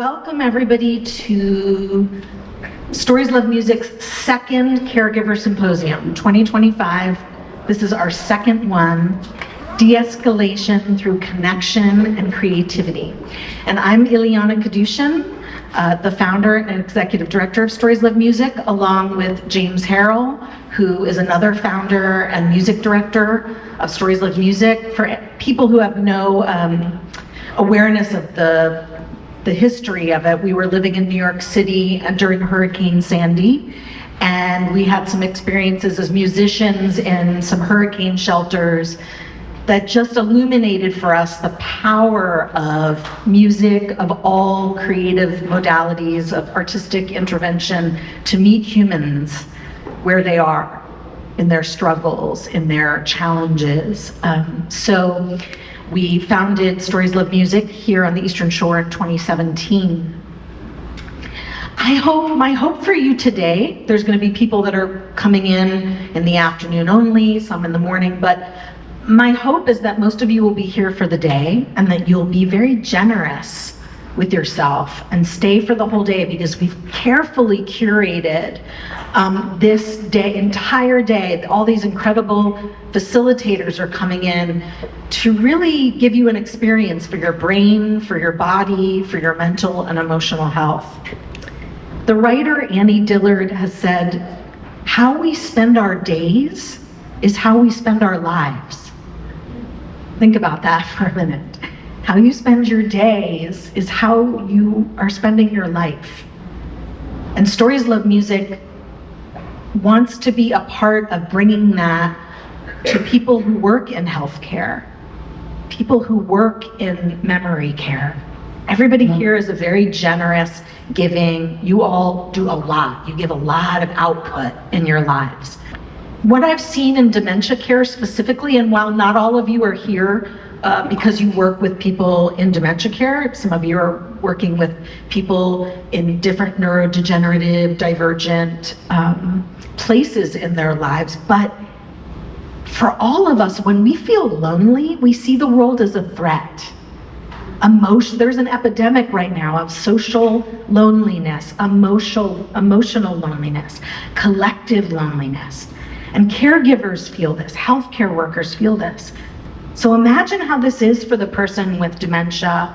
Welcome everybody to Stories Love Music's second Caregiver Symposium, 2025. This is our second one, De-escalation through connection and creativity. And I'm Ilyana Kadushin, the founder and executive director of Stories Love Music, along with James Harrell, who is another founder and music director of Stories Love Music. For people who have no awareness of the history of it, we were living in New York City during Hurricane Sandy, and we had some experiences as musicians in some hurricane shelters that just illuminated for us the power of music, of all creative modalities, of artistic intervention to meet humans where they are in their struggles, in their challenges. So we founded Stories Love Music here on the Eastern Shore in 2017. My hope for you today, there's going to be people that are coming in the afternoon only, some in the morning, but my hope is that most of you will be here for the day and that you'll be very generous with yourself and stay for the whole day, because we've carefully curated this entire day. All these incredible facilitators are coming in to really give you an experience for your brain, for your body, for your mental and emotional health. The writer Annie Dillard has said, "How we spend our days is how we spend our lives." Think about that for a minute. How you spend your days is how you are spending your life. And Stories Love Music wants to be a part of bringing that to people who work in healthcare, people who work in memory care. Everybody here is a very generous, giving. You all do a lot. You give a lot of output in your lives. What I've seen in dementia care specifically, and while not all of you are here because you work with people in dementia care, some of you are working with people in different neurodegenerative, divergent places in their lives, but for all of us, when we feel lonely, we see the world as a threat. There's an epidemic right now of social loneliness, emotional loneliness, collective loneliness. And caregivers feel this, healthcare workers feel this. So imagine how this is for the person with dementia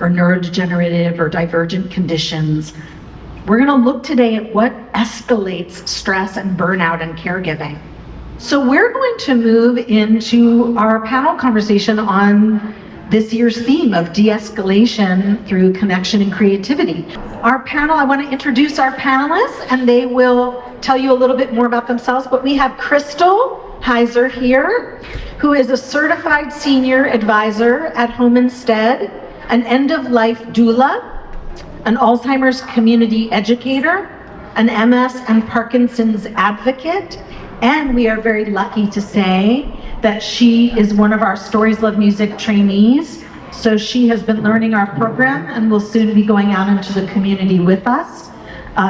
or neurodegenerative or divergent conditions. We're gonna look today at what escalates stress and burnout in caregiving. So we're going to move into our panel conversation on this year's theme of de-escalation through connection and creativity. Our panel, I want to introduce our panelists and they will tell you a little bit more about themselves, but we have Crystal Heiser here, who is a certified senior advisor at Home Instead, an end-of-life doula, an Alzheimer's community educator, an MS and Parkinson's advocate, and we are very lucky to say that she is one of our Stories Love Music trainees. So she has been learning our program and will soon be going out into the community with us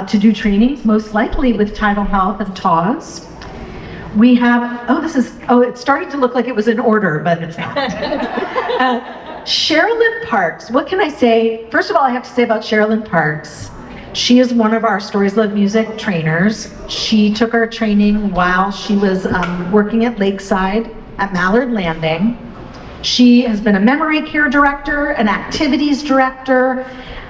to do trainings, most likely with Tidal Health and TAWS. We have, it's starting to look like it was in order, but it's not. Cherilynn Parks, what can I say? First of all, I have to say about Cherilynn Parks, she is one of our Stories Love Music trainers. She took our training while she was working at Lakeside at Mallard Landing. She has been a memory care director, an activities director,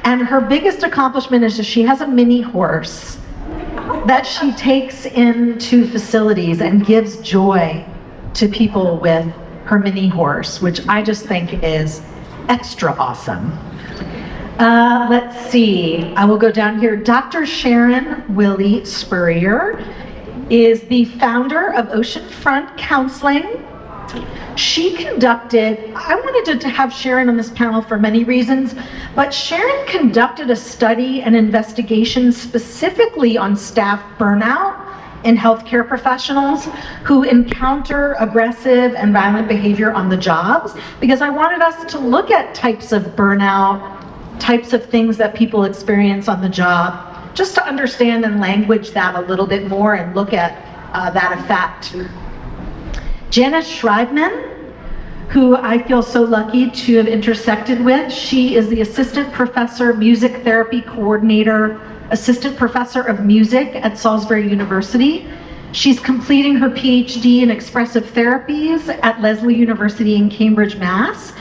and her biggest accomplishment is that she has a mini horse that she takes into facilities and gives joy to people with her mini horse, which I just think is extra awesome. Let's see, I will go down here. Dr. Sharon Willey Spurrier is the founder of Oceanfront Counseling. She conducted, I wanted to have Sharon on this panel for many reasons, but Sharon conducted a study and investigation specifically on staff burnout in healthcare professionals who encounter aggressive and violent behavior on the jobs, because I wanted us to look at types of burnout, types of things that people experience on the job, just to understand and language that a little bit more and look at that effect. Janice Schreibman, who I feel so lucky to have intersected with. She is the Assistant Professor, Music Therapy Coordinator, Assistant Professor of Music at Salisbury University. She's completing her Ph.D. in Expressive Therapies at Lesley University in Cambridge, Mass.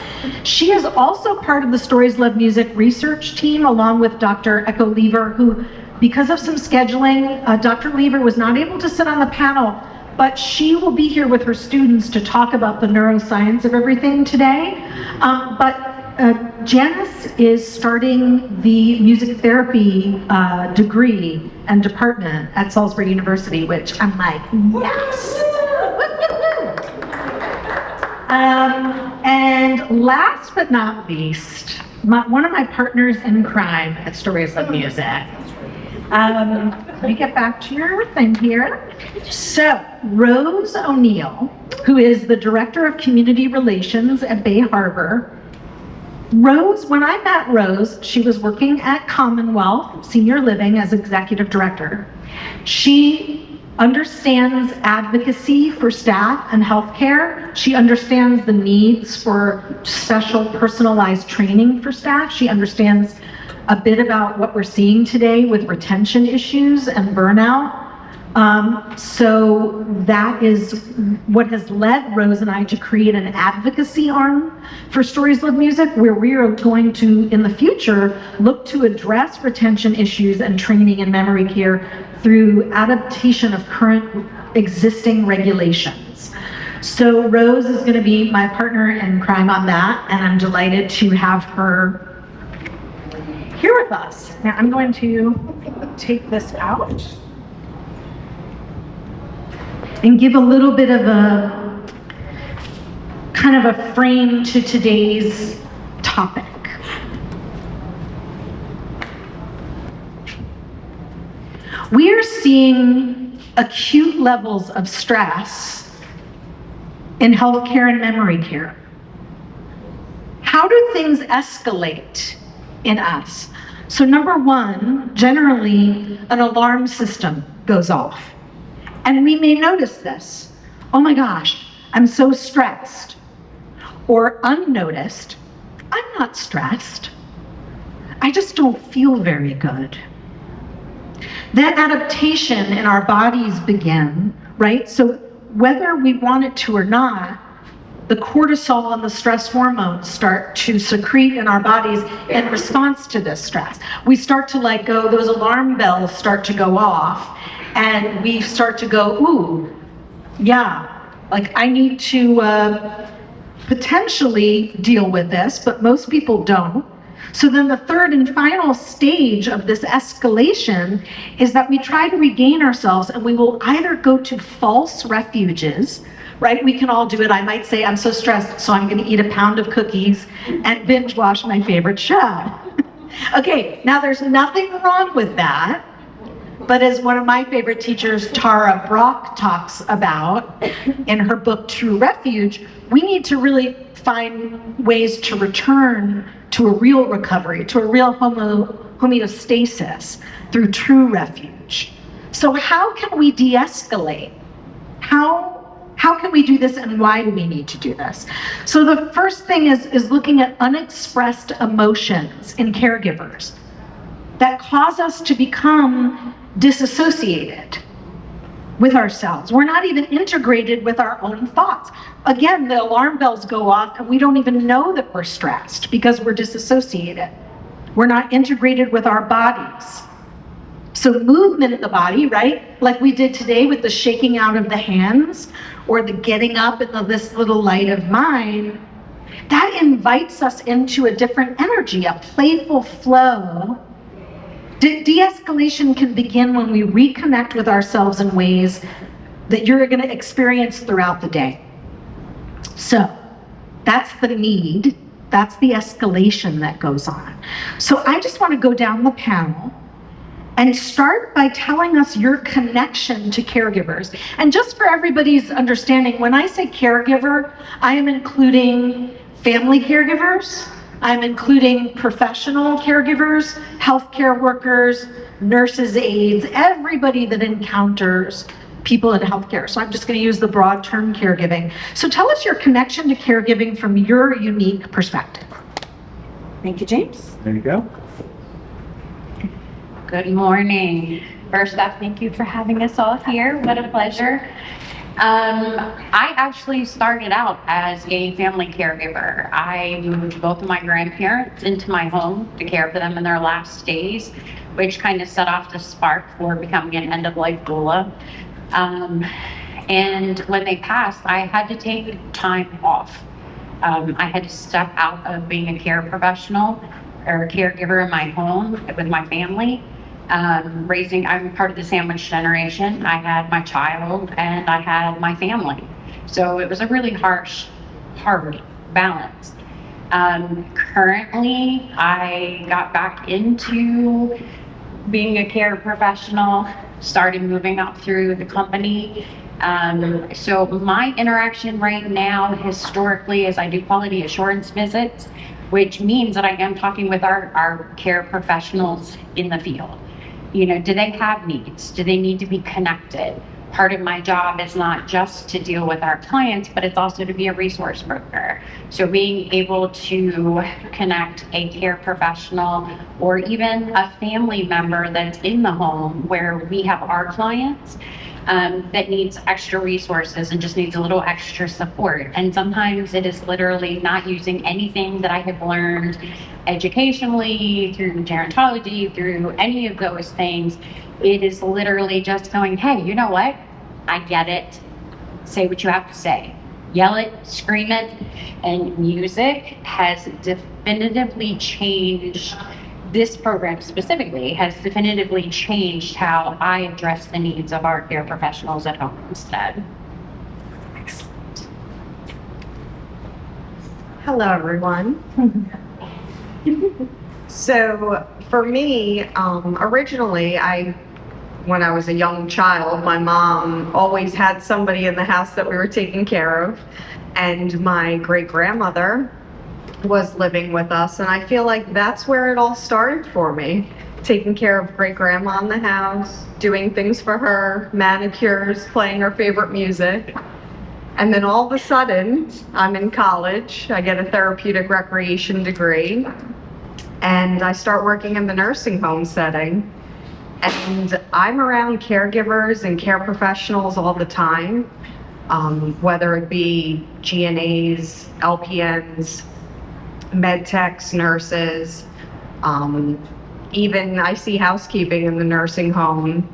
She is also part of the Stories Love Music research team, along with Dr. Echo Lever, who, because of some scheduling, Dr. Lever was not able to sit on the panel, but she will be here with her students to talk about the neuroscience of everything today. Janice is starting the music therapy degree and department at Salisbury University, which I'm like, yes. And last but not least, one of my partners in crime at Stories of Music. Let me get back to your thing here. So, Rose O'Neill, who is the Director of Community Relations at Bay Harbor. Rose, when I met Rose, she was working at Commonwealth Senior Living as Executive Director. She understands advocacy for staff and healthcare. She understands the needs for special personalized training for staff. She understands a bit about what we're seeing today with retention issues and burnout. So that is what has led Rose and I to create an advocacy arm for Stories Love Music, where we are going to, in the future, look to address retention issues and training in memory care through adaptation of current existing regulations. So Rose is going to be my partner in crime on that, and I'm delighted to have her here with us. Now I'm going to take this out and give a little bit of a kind of a frame to today's topic. We are seeing acute levels of stress in healthcare and memory care. How do things escalate in us? So number one, generally an alarm system goes off. And we may notice this. Oh my gosh, I'm so stressed. Or unnoticed, I'm not stressed. I just don't feel very good. That adaptation in our bodies begin, right? So whether we want it to or not, the cortisol and the stress hormones start to secrete in our bodies in response to this stress. We start to let go, those alarm bells start to go off, and we start to go, ooh, yeah, like I need to potentially deal with this, but most people don't. So then the third and final stage of this escalation is that we try to regain ourselves, and we will either go to false refuges, right? We can all do it. I might say, I'm so stressed, so I'm going to eat a pound of cookies and binge watch my favorite show. Okay, now there's nothing wrong with that. But as one of my favorite teachers, Tara Brach, talks about in her book, True Refuge, we need to really find ways to return to a real recovery, to a real homeostasis through true refuge. So how can we de-escalate? How can we do this, and why do we need to do this? So the first thing is looking at unexpressed emotions in caregivers that cause us to become disassociated with ourselves. We're not even integrated with our own thoughts. Again, the alarm bells go off and we don't even know that we're stressed because we're disassociated. We're not integrated with our bodies. So movement in the body, right? Like we did today with the shaking out of the hands or the getting up in this little light of mine, that invites us into a different energy, a playful flow. De-escalation can begin when we reconnect with ourselves in ways that you're going to experience throughout the day. So that's the need, that's the escalation that goes on. So I just want to go down the panel and start by telling us your connection to caregivers. And just for everybody's understanding, when I say caregiver, I am including family caregivers, I'm including professional caregivers, healthcare workers, nurses, aides, everybody that encounters people in healthcare. So I'm just going to use the broad term caregiving. So tell us your connection to caregiving from your unique perspective. Thank you, James. There you go. Good morning. First off, thank you for having us all here. What a pleasure. I actually started out as a family caregiver. I moved both of my grandparents into my home to care for them in their last days, which kind of set off the spark for becoming an end-of-life doula. And when they passed, I had to take time off. I had to step out of being a care professional or a caregiver in my home with my family. I'm part of the sandwich generation. I had my child and I had my family. So it was a really hard balance. Currently, I got back into being a care professional, started moving up through the company. So my interaction right now, historically, is I do quality assurance visits, which means that I am talking with our care professionals in the field. You know, do they have needs? Do they need to be connected? Part of my job is not just to deal with our clients, but it's also to be a resource broker. So being able to connect a care professional or even a family member that's in the home where we have our clients that needs extra resources and just needs a little extra support. And sometimes it is literally not using anything that I have learned educationally, through gerontology, through any of those things. It is literally just going, hey, you know what? I get it. Say what you have to say. Yell it, scream it. And music has definitively changed, this program specifically has definitively changed how I address the needs of our care professionals at home instead. Excellent. Hello, everyone. So for me, originally, when I was a young child, my mom always had somebody in the house that we were taking care of, and my great-grandmother was living with us, and I feel like that's where it all started for me. Taking care of great-grandma in the house, doing things for her, manicures, playing her favorite music. And then all of a sudden, I'm in college, I get a therapeutic recreation degree, and I start working in the nursing home setting. And I'm around caregivers and care professionals all the time, whether it be GNAs, LPNs, med techs, nurses, even I see housekeeping in the nursing home,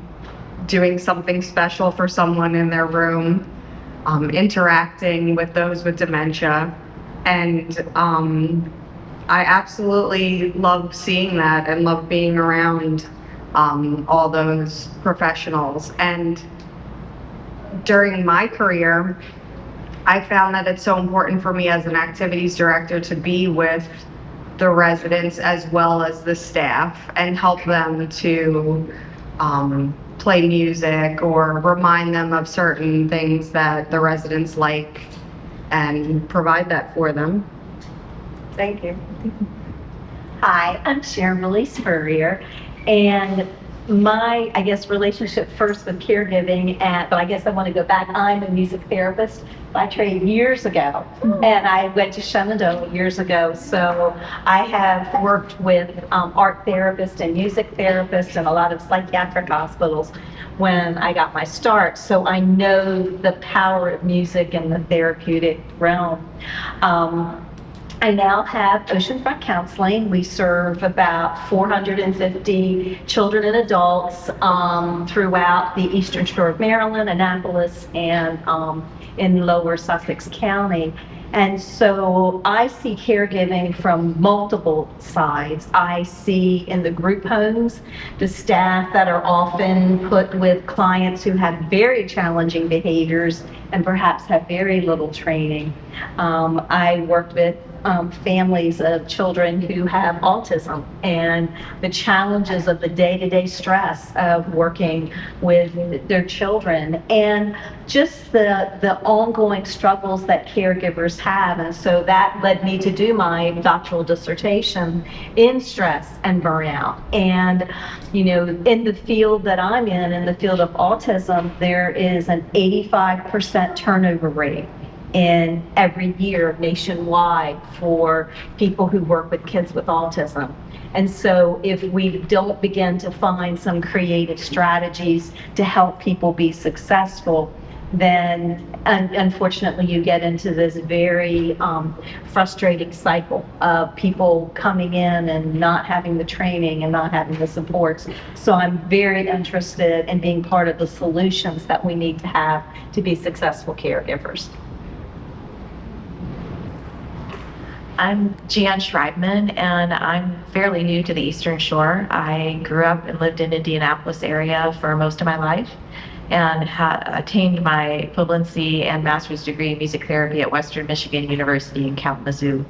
doing something special for someone in their room, interacting with those with dementia. And I absolutely love seeing that and love being around all those professionals. And during my career, I found that it's so important for me as an activities director to be with the residents as well as the staff and help them to play music or remind them of certain things that the residents like and provide that for them. Thank you. Hi, I'm Sharon Spurrier, and my, relationship first with caregiving, but I guess I want to go back. I'm a music therapist by trade years ago, and I went to Shenandoah years ago. So I have worked with art therapists and music therapists in a lot of psychiatric hospitals when I got my start. So I know the power of music in the therapeutic realm. I now have Oceanfront Counseling. We serve about 450 children and adults throughout the Eastern Shore of Maryland, Annapolis, and in Lower Sussex County. And so I see caregiving from multiple sides. I see in the group homes, the staff that are often put with clients who have very challenging behaviors and perhaps have very little training. I worked with families of children who have autism and the challenges of the day-to-day stress of working with their children and just the ongoing struggles that caregivers have. And so that led me to do my doctoral dissertation in stress and burnout. And, you know, in the field that I'm in the field of autism, there is an 85% turnover rate in every year nationwide for people who work with kids with autism. And so if we don't begin to find some creative strategies to help people be successful, then unfortunately you get into this very frustrating cycle of people coming in and not having the training and not having the supports. So I'm very interested in being part of the solutions that we need to have to be successful caregivers. I'm Jan Schreibman, and I'm fairly new to the Eastern Shore. I grew up and lived in Indianapolis area for most of my life and attained my equivalency and master's degree in music therapy at Western Michigan University in Kalamazoo.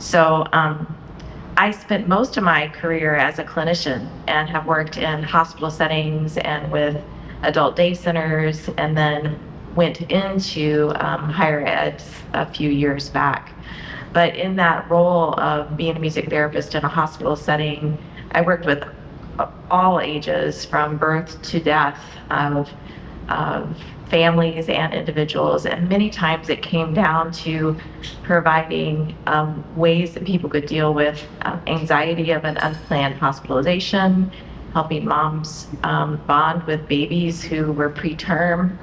So I spent most of my career as a clinician and have worked in hospital settings and with adult day centers, and then went into higher ed a few years back. But in that role of being a music therapist in a hospital setting, I worked with all ages from birth to death of families and individuals. And many times it came down to providing ways that people could deal with anxiety of an unplanned hospitalization, helping moms bond with babies who were preterm.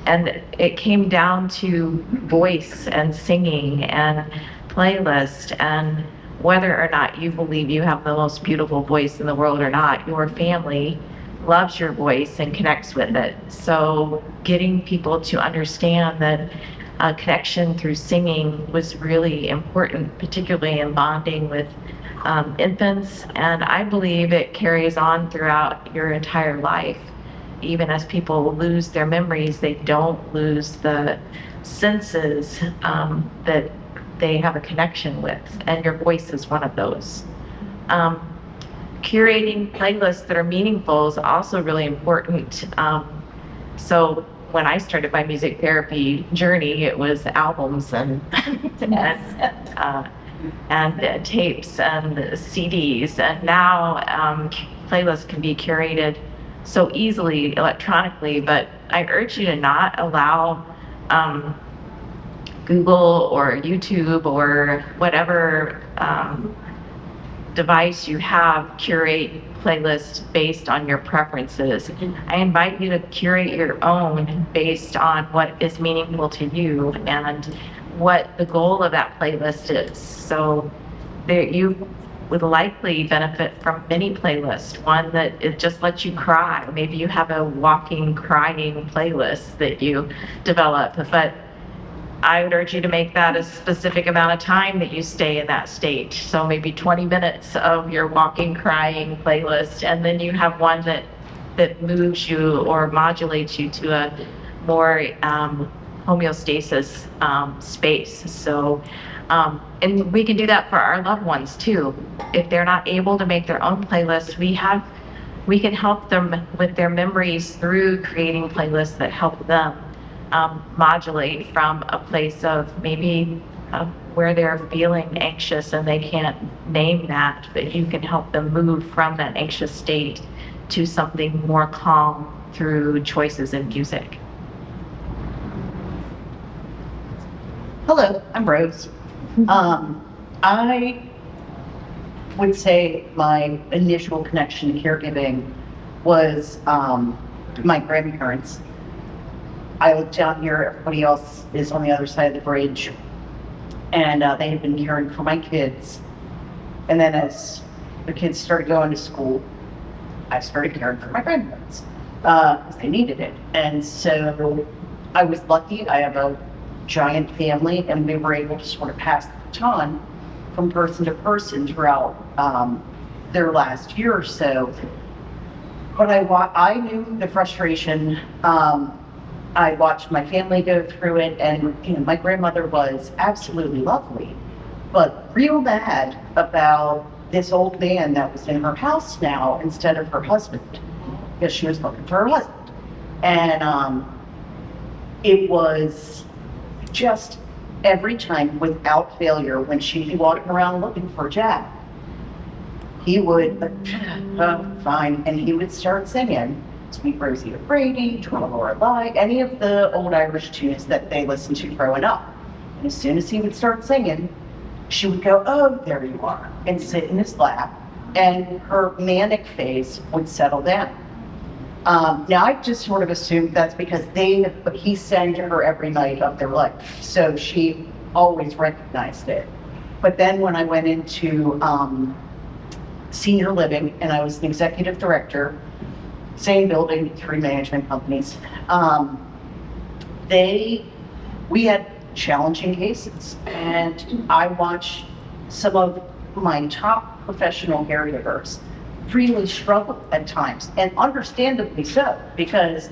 And it came down to voice and singing and playlist, and whether or not you believe you have the most beautiful voice in the world or not, your family loves your voice and connects with it. So getting people to understand that a connection through singing was really important, particularly in bonding with infants. And I believe it carries on throughout your entire life. Even as people lose their memories, they don't lose the senses that they have a connection with, and your voice is one of those. Curating playlists that are meaningful is also really important. So when I started my music therapy journey, it was albums and and tapes and CDs, and now playlists can be curated so easily electronically. But I urge you to not allow Google or YouTube or whatever device you have curate playlists based on your preferences. I invite you to curate your own based on what is meaningful to you and what the goal of that playlist is. So you would likely benefit from many playlists. One that it just lets you cry. Maybe you have a walking, crying playlist that you develop, but I would urge you to make that a specific amount of time that you stay in that state. So maybe 20 minutes of your walking, crying playlist, and then you have one that moves you or modulates you to a more homeostasis space. So, and we can do that for our loved ones too. If they're not able to make their own playlist, we can help them with their memories through creating playlists that help them modulate from a place of maybe where they're feeling anxious and they can't name that, but you can help them move from that anxious state to something more calm through choices in music. Hello, I'm Rose. I would say my initial connection to caregiving was my grandparents. I live down here, everybody else is on the other side of the bridge, and they had been caring for my kids. And then as the kids started going to school, I started caring for my grandparents because they needed it. And so I was lucky. I have a giant family, and we were able to sort of pass the baton from person to person throughout their last year or so. But I knew the frustration. I watched my family go through it, and my grandmother was absolutely lovely, but real mad about this old man that was in her house now instead of her husband, because she was looking for her husband. And it was just every time without failure when she'd be walking around looking for Jack, he would, fine, and he would start singing Sweet Rosie O'Brady, Twirl Lie, any of the old Irish tunes that they listened to growing up. And as soon as he would start singing, she would go, oh, there you are, and sit in his lap, and her manic phase would settle down. Now, I just sort of assumed that's because he sang to her every night of their life, so she always recognized it. But then when I went into senior living, and I was an executive director, same building, 3 management companies, we had challenging cases, and I watched some of my top professional caregivers really struggle at times, and understandably so, because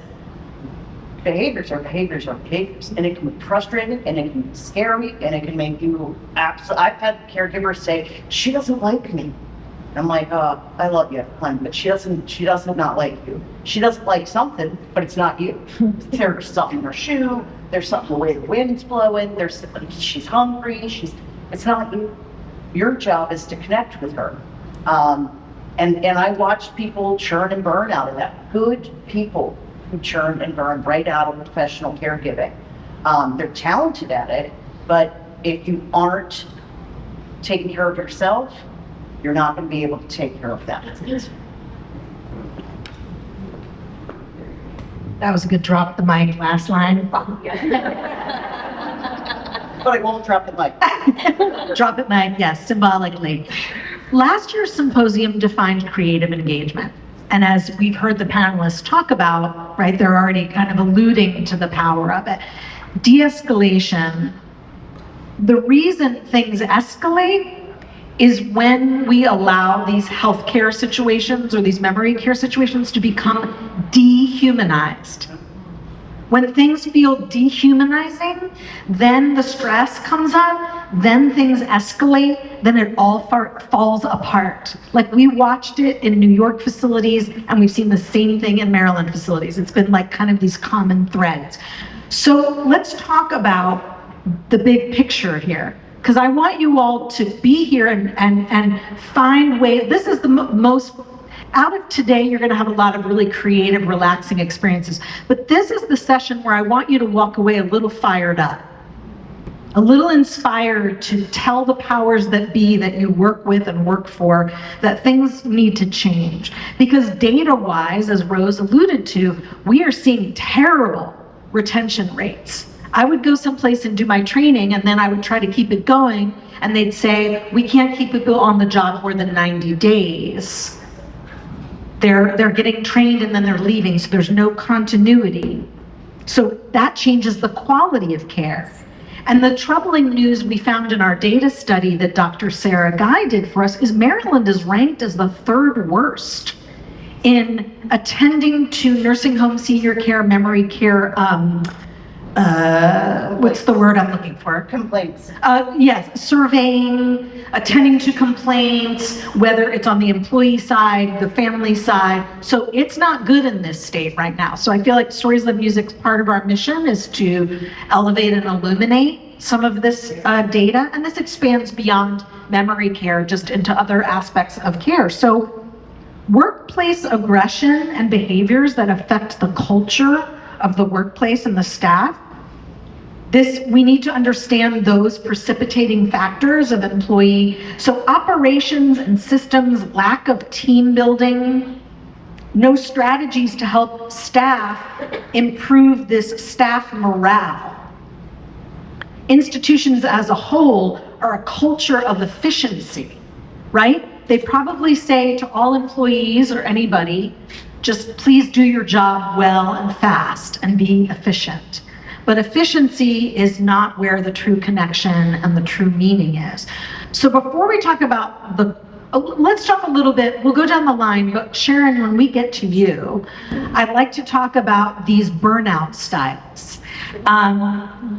behaviors are behaviors, and it can be frustrating, and it can be scary, and it can make you I've had caregivers say, she doesn't like me. And I'm like, I love you, hon, but she doesn't not like you. She doesn't like something, but it's not you. There's something in her shoe, there's something the way the wind's blowing, she's hungry, it's not you. Your job is to connect with her. And I watched people churn and burn out of that. Good people who churn and burn right out of professional caregiving. They're talented at it, but if you aren't taking care of yourself, you're not going to be able to take care of them. That was a good drop the mic last line. But I won't drop the mic. Drop it mic, yes, symbolically. Last year's symposium defined creative engagement. And as we've heard the panelists talk about, right, they're already kind of alluding to the power of it. De-escalation, the reason things escalate is when we allow these healthcare situations or these memory care situations to become dehumanized. When things feel dehumanizing, then the stress comes up, then things escalate, then it all falls apart. Like we watched it in New York facilities, and we've seen the same thing in Maryland facilities. It's been like kind of these common threads. So let's talk about the big picture here, because I want you all to be here and find ways. This is the most, out of today, you're gonna have a lot of really creative, relaxing experiences. But this is the session where I want you to walk away a little fired up, a little inspired to tell the powers that be that you work with and work for that things need to change. Because data-wise, as Rose alluded to, we are seeing terrible retention rates. I would go someplace and do my training, and then I would try to keep it going, and they'd say, we can't keep people on the job more than 90 days. They're getting trained and then they're leaving, so there's no continuity. So that changes the quality of care. And the troubling news we found in our data study that Dr. Sarah Guy did for us is Maryland is ranked as the 3rd worst in attending to nursing home, senior care, memory care, what's the word I'm looking for? Complaints. Yes, surveying, attending to complaints, whether it's on the employee side, the family side. So it's not good in this state right now. So I feel like Stories Live Music's part of our mission is to elevate and illuminate some of this data, and this expands beyond memory care just into other aspects of care. So workplace aggression and behaviors that affect the culture of the workplace and the staff. We need to understand those precipitating factors of employee. So operations and systems, lack of team building, no strategies to help staff improve this staff morale. Institutions as a whole are a culture of efficiency, right? They probably say to all employees or anybody, just please do your job well and fast and be efficient. But efficiency is not where the true connection and the true meaning is. So before we talk about let's talk a little bit, we'll go down the line, but Sharon, when we get to you, I'd like to talk about these burnout styles.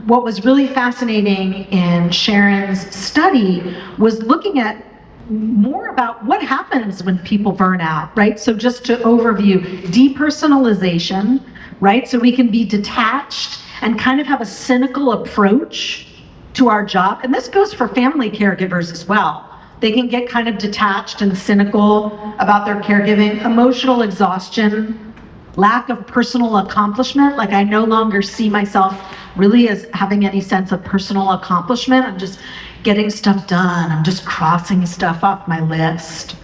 What was really fascinating in Sharon's study was looking at more about what happens when people burn out, right? So just to overview, depersonalization, right? So we can be detached and kind of have a cynical approach to our job. And this goes for family caregivers as well. They can get kind of detached and cynical about their caregiving, emotional exhaustion, lack of personal accomplishment. Like I no longer see myself really as having any sense of personal accomplishment. I'm just getting stuff done. I'm just crossing stuff off my list.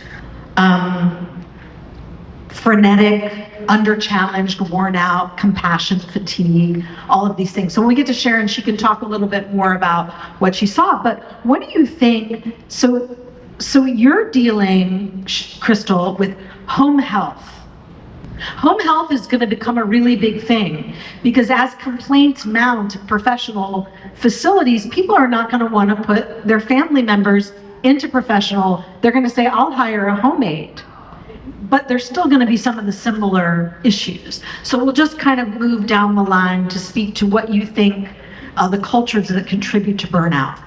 Frenetic, under-challenged, worn out, compassion fatigue, all of these things. So when we get to Sharon, she can talk a little bit more about what she saw. But what do you think? So you're dealing, Crystal, with home health. Home health is going to become a really big thing because as complaints mount at professional facilities, people are not going to want to put their family members into professional. They're going to say, I'll hire a home aide. But there's still going to be some of the similar issues. So we'll just kind of move down the line to speak to what you think the cultures that contribute to burnout.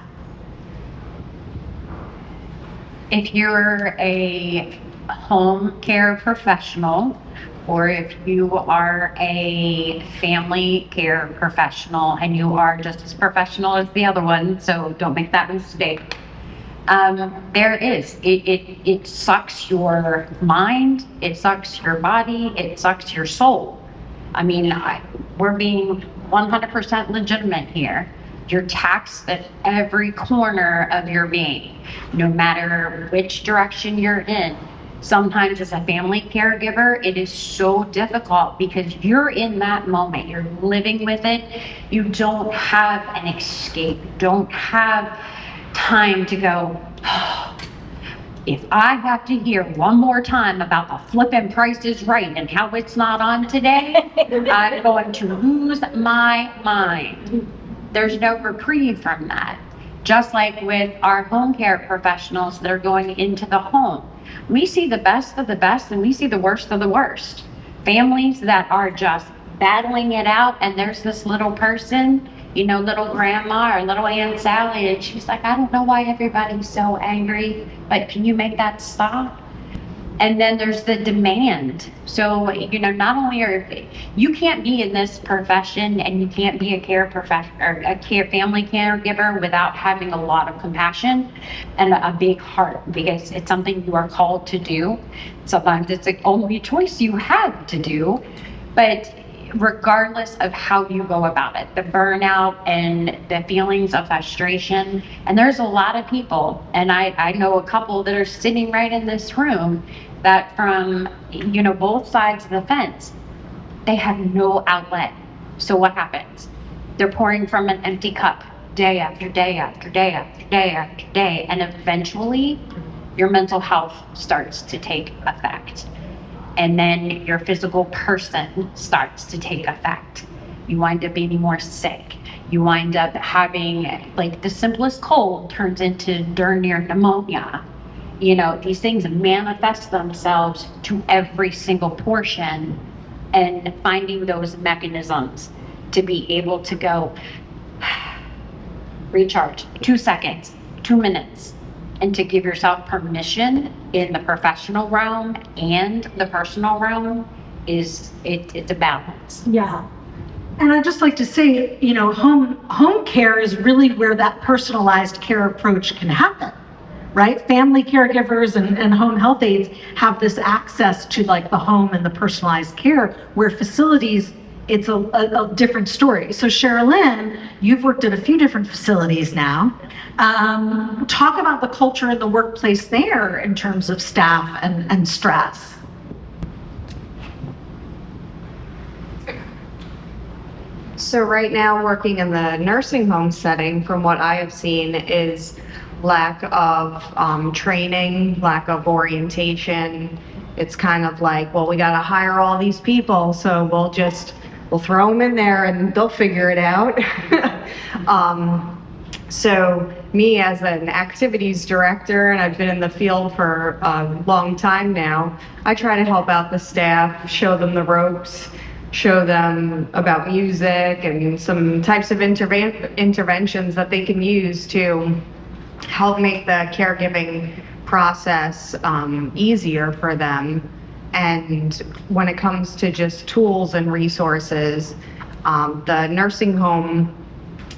If you're a home care professional, or if you are a family care professional and you are just as professional as the other one, so don't make that mistake. It sucks your mind, it sucks your body, it sucks your soul. I mean, we're being 100% legitimate here. You're taxed at every corner of your being, no matter which direction you're in. Sometimes as a family caregiver, it is so difficult because you're in that moment, you're living with it. You don't have an escape, you don't have time to go, oh, if I have to hear one more time about the flippin' Price is Right and how it's not on today, I'm going to lose my mind. There's no reprieve from that. Just like with our home care professionals that are going into the home. We see the best of the best and we see the worst of the worst. Families that are just battling it out, and there's this little person, you know, little grandma or little Aunt Sally, and she's like, I don't know why everybody's so angry, but can you make that stop? And then there's the demand. So, you know, not only you can't be in this profession and you can't be a family caregiver without having a lot of compassion and a big heart, because it's something you are called to do. Sometimes it's the only choice you have to do, but regardless of how you go about it, the burnout and the feelings of frustration. And there's a lot of people, and I know a couple that are sitting right in this room that from, you know, both sides of the fence, they have no outlet. So what happens? They're pouring from an empty cup day after day after day after day after day. And eventually your mental health starts to take effect. And then your physical person starts to take effect. You wind up being more sick. You wind up having, like, the simplest cold turns into darn near pneumonia. You know, these things manifest themselves to every single portion, and finding those mechanisms to be able to go, recharge, 2 seconds, 2 minutes, and to give yourself permission in the professional realm and the personal realm it's a balance. Yeah. And I'd just like to say, you know, home care is really where that personalized care approach can happen, right? Family caregivers and home health aides have this access to, like, the home and the personalized care, where facilities, it's a different story. So Cherilynn, you've worked at a few different facilities now. Talk about the culture in the workplace there in terms of staff and stress. So right now, working in the nursing home setting, from what I have seen, is lack of training, lack of orientation. It's kind of like, well, we got to hire all these people, so we'll throw them in there and they'll figure it out. So me as an activities director, and I've been in the field for a long time now, I try to help out the staff, show them the ropes, show them about music and some types of interventions that they can use to help make the caregiving process easier for them. And when it comes to just tools and resources, the nursing home,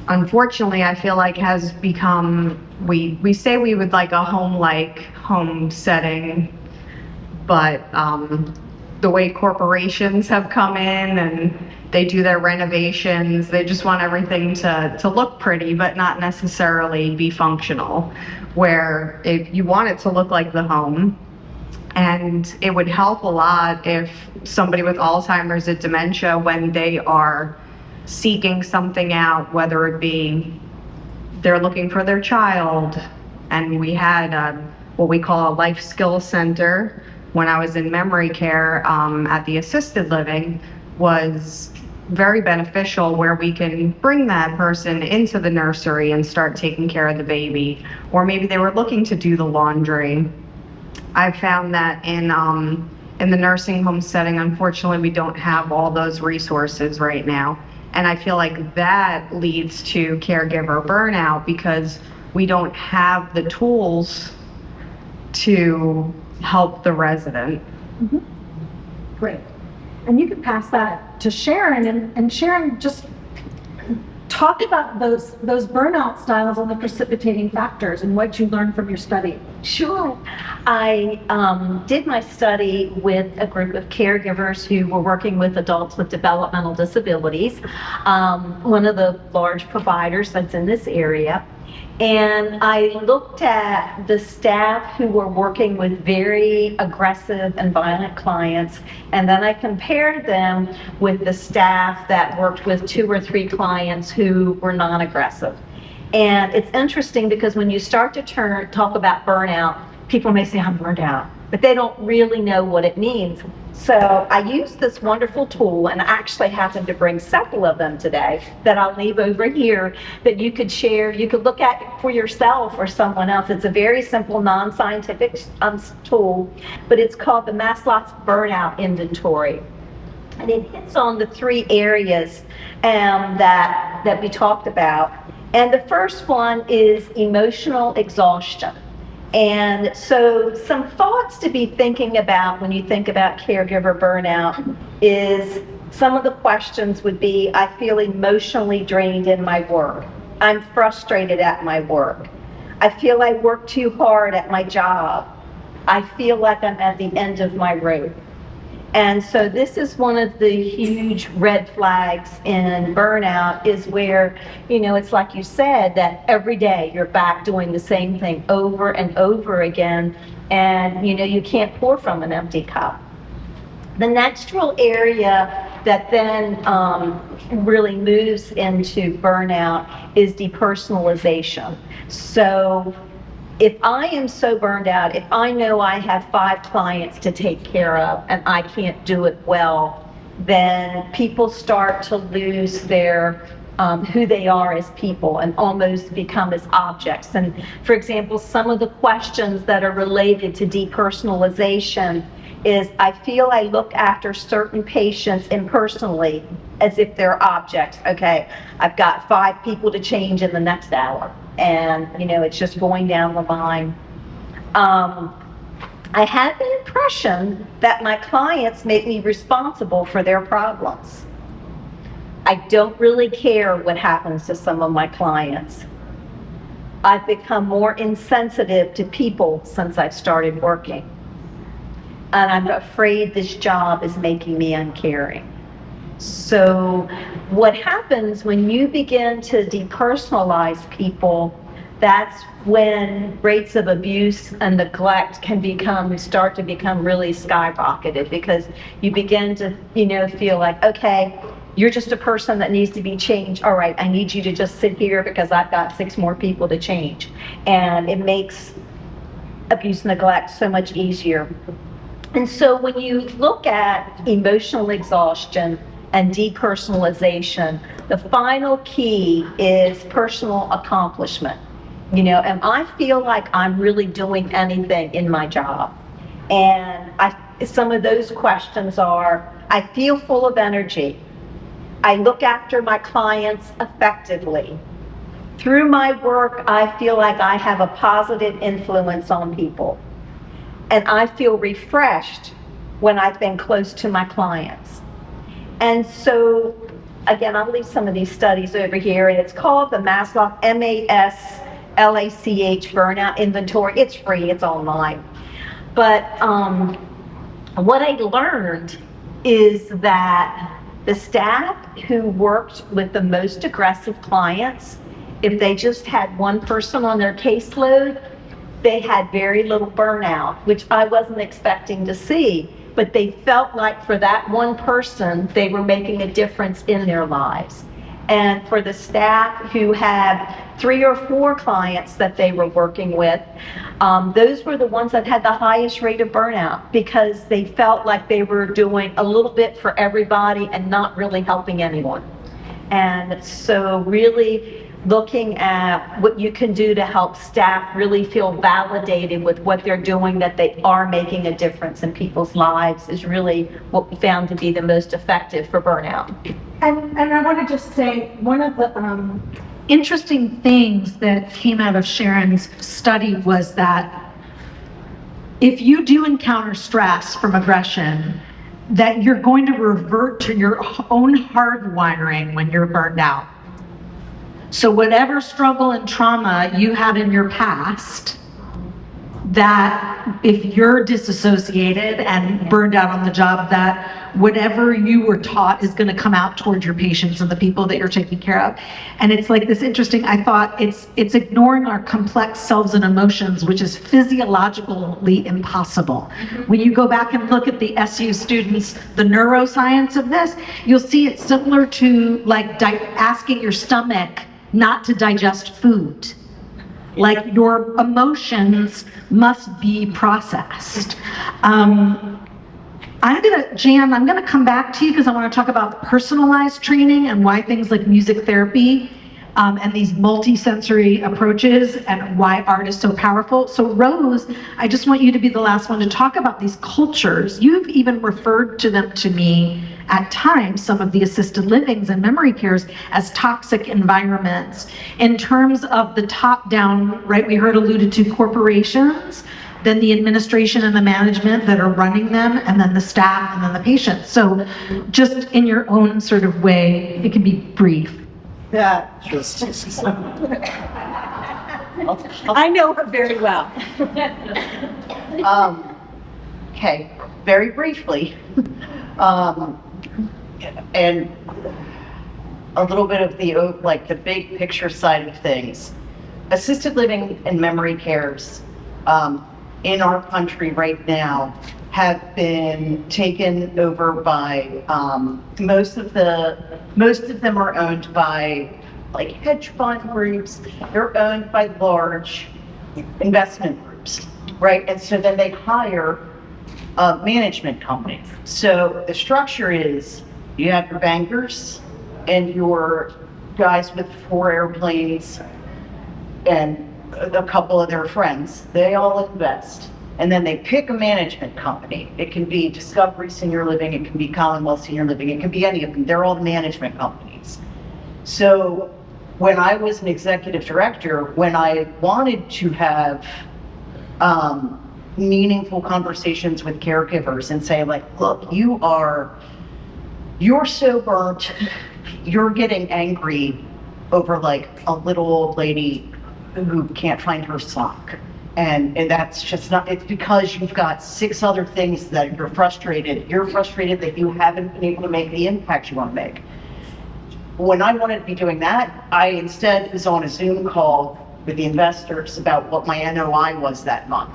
unfortunately, I feel like has become, we say we would like a home setting, but the way corporations have come in and they do their renovations, they just want everything to look pretty, but not necessarily be functional. Where if you want it to look like the home, and it would help a lot if somebody with Alzheimer's or dementia, when they are seeking something out, whether it be they're looking for their child, and we had what we call a life skills center when I was in memory care at the assisted living, was very beneficial, where we can bring that person into the nursery and start taking care of the baby, or maybe they were looking to do the laundry. I've found that in the nursing home setting, unfortunately, we don't have all those resources right now. And I feel like that leads to caregiver burnout, because we don't have the tools to help the resident. Mm-hmm. Great. And you can pass that to Sharon, and Sharon, just talk about those burnout styles and the precipitating factors and what you learned from your study. Sure. I did my study with a group of caregivers who were working with adults with developmental disabilities, one of the large providers that's in this area. And I looked at the staff who were working with very aggressive and violent clients, and then I compared them with the staff that worked with 2 or 3 clients who were non-aggressive. And it's interesting, because when you start to talk about burnout, people may say, I'm burned out, but they don't really know what it means. So I used this wonderful tool, and I actually happened to bring several of them today that I'll leave over here that you could share. You could look at for yourself or someone else. It's a very simple, non-scientific tool, but it's called the Maslow's Burnout Inventory. And it hits on the 3 areas that we talked about. And the first one is emotional exhaustion. And so some thoughts to be thinking about when you think about caregiver burnout is, some of the questions would be, I feel emotionally drained in my work. I'm frustrated at my work. I feel I work too hard at my job. I feel like I'm at the end of my rope. And so this is one of the huge red flags in burnout, is where, it's like you said, that every day you're back doing the same thing over and over again, and you can't pour from an empty cup. The next real area that then really moves into burnout is depersonalization. So if I am so burned out, if I know I have 5 clients to take care of and I can't do it well, then people start to lose their who they are as people and almost become as objects. And for example, some of the questions that are related to depersonalization is, I feel I look after certain patients impersonally, as if they're objects. Okay, I've got 5 people to change in the next hour, and it's just going down the line. I have the impression that my clients make me responsible for their problems. I don't really care what happens to some of my clients. I've become more insensitive to people since I've started working. And I'm afraid this job is making me uncaring. So what happens when you begin to depersonalize people, that's when rates of abuse and neglect can start to become really skyrocketed, because you begin to, feel like, okay, you're just a person that needs to be changed. All right, I need you to just sit here because I've got 6 more people to change. And it makes abuse and neglect so much easier. And so when you look at emotional exhaustion and depersonalization, the final key is personal accomplishment. And I feel like I'm really doing anything in my job. And some of those questions are, I feel full of energy. I look after my clients effectively. Through my work, I feel like I have a positive influence on people. And I feel refreshed when I've been close to my clients. And so, again, I'll leave some of these studies over here, and it's called the Maslach, MASLACH Burnout Inventory. It's free, it's online. But what I learned is that the staff who worked with the most aggressive clients, if they just had one person on their caseload, they had very little burnout, which I wasn't expecting to see. But they felt like for that one person, they were making a difference in their lives. And for the staff who had 3 or 4 clients that they were working with, those were the ones that had the highest rate of burnout because they felt like they were doing a little bit for everybody and not really helping anyone. And so really looking at what you can do to help staff really feel validated with what they're doing, that they are making a difference in people's lives, is really what we found to be the most effective for burnout. And I want to just say, one of the interesting things that came out of Sharon's study was that if you do encounter stress from aggression, that you're going to revert to your own hardwiring when you're burned out. So whatever struggle and trauma you had in your past, that if you're disassociated and burned out on the job, that whatever you were taught is going to come out towards your patients and the people that you're taking care of. And it's like this interesting, I thought it's ignoring our complex selves and emotions, which is physiologically impossible. When you go back and look at the SU students, the neuroscience of this, you'll see it's similar to like asking your stomach not to digest food. Like your emotions must be processed. Jan, I'm gonna come back to you because I want to talk about personalized training and why things like music therapy and these multi-sensory approaches and why art is so powerful. So Rose, I just want you to be the last one to talk about these cultures. You've even referred to them to me at times, some of the assisted livings and memory cares, as toxic environments. In terms of the top-down, right, we heard alluded to corporations, then the administration and the management that are running them, and then the staff, and then the patients. So just in your own sort of way, it can be brief. Yeah. I know her very well. Okay, very briefly. And a little bit of the big picture side of things. Assisted living and memory cares in our country right now have been taken over by most of them are owned by like hedge fund groups. They're owned by large investment groups, right? And so then they hire management companies. So the structure is you have your bankers and your guys with 4 airplanes and a couple of their friends. They all invest. And then they pick a management company. It can be Discovery Senior Living, it can be Commonwealth Senior Living, it can be any of them. They're all management companies. So when I was an executive director, when I wanted to have meaningful conversations with caregivers and say like, look, you're so burnt, you're getting angry over like a little old lady who can't find her sock. And that's just not, it's because you've got 6 other things that you're frustrated. You're frustrated that you haven't been able to make the impact you want to make. When I wanted to be doing that, I instead was on a Zoom call with the investors about what my NOI was that month,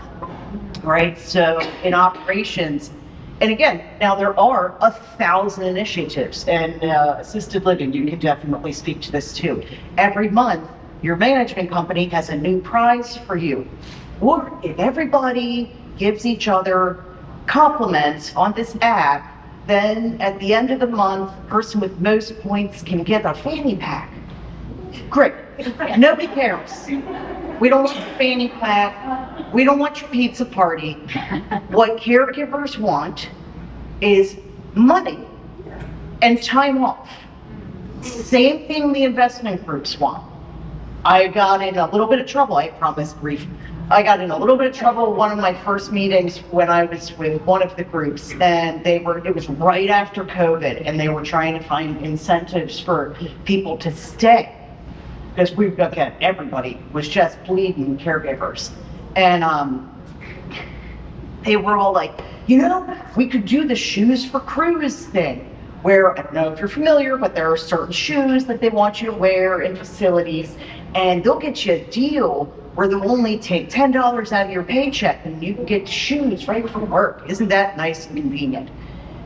right? So in operations, and again, now there are 1,000 initiatives, and assisted living, you can definitely speak to this too. Every month, your management company has a new prize for you. Or if everybody gives each other compliments on this app, then at the end of the month, the person with most points can get a fanny pack. Great, nobody cares. We don't want your fanny pack. We don't want your pizza party. What caregivers want is money and time off. Same thing the investment groups want. I got in a little bit of trouble, I promise brief. I got in a little bit of trouble one of my first meetings when I was with one of the groups, and it was right after COVID, and they were trying to find incentives for people to stay. Because everybody was just bleeding caregivers. And they were all like, we could do the shoes for crews thing, where, I don't know if you're familiar, but there are certain shoes that they want you to wear in facilities, and they'll get you a deal where they'll only take $10 out of your paycheck and you can get shoes right from work. Isn't that nice and convenient?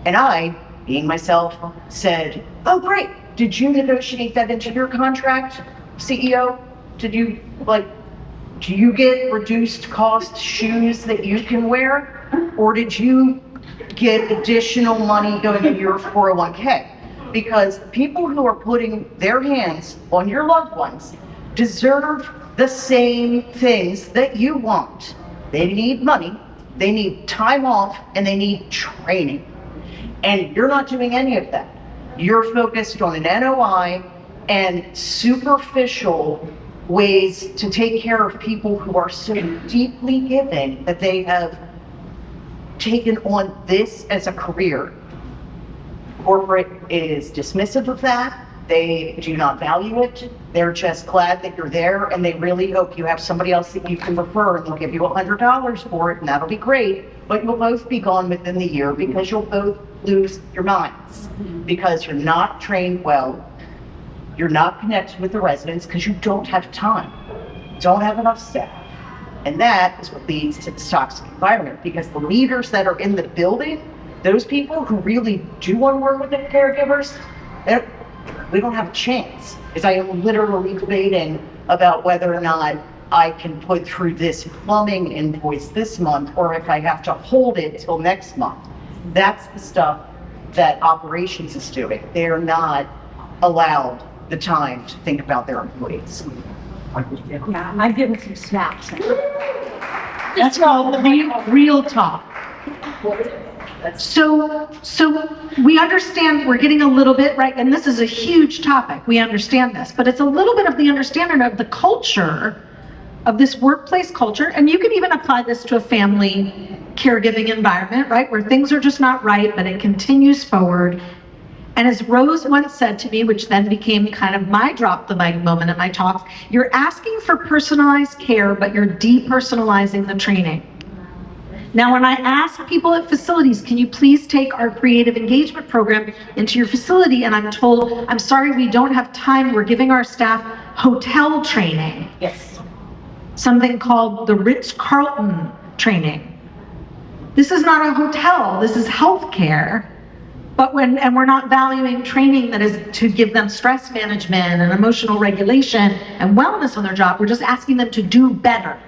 And I, being myself, said, oh great, did you negotiate that into your contract, CEO? Do you get reduced cost shoes that you can wear? Or did you get additional money going into your 401k? Because the people who are putting their hands on your loved ones deserve the same things that you want. They need money, they need time off, and they need training. And you're not doing any of that. You're focused on an NOI and superficial ways to take care of people who are so deeply giving that they have taken on this as a career. Corporate is dismissive of that. They do not value it. They're just glad that you're there, and they really hope you have somebody else that you can refer, and they'll give you $100 for it, and that'll be great, but you'll both be gone within the year because you'll both lose your minds because you're not trained well, you're not connected with the residents because you don't have time, don't have enough staff. And that is what leads to this toxic environment, because the leaders that are in the building, those people who really do want to work with the caregivers, we don't have a chance. Because I am literally debating about whether or not I can put through this plumbing invoice this month, or if I have to hold it till next month. That's the stuff that operations is doing. They're not allowed the time to think about their employees. Yeah, I've given some snaps. That's called real talk. So we understand we're getting a little bit, right, and this is a huge topic, we understand this, but it's a little bit of the understanding of the culture, of this workplace culture, and you can even apply this to a family caregiving environment, right, where things are just not right, but it continues forward. And as Rose once said to me, which then became kind of my drop the mic moment at my talks, you're asking for personalized care, but you're depersonalizing the training. Now, when I ask people at facilities, can you please take our creative engagement program into your facility? And I'm told, I'm sorry, we don't have time. We're giving our staff hotel training. Yes. Something called the Ritz-Carlton training. This is not a hotel, this is healthcare. But and we're not valuing training that is to give them stress management and emotional regulation and wellness on their job. We're just asking them to do better,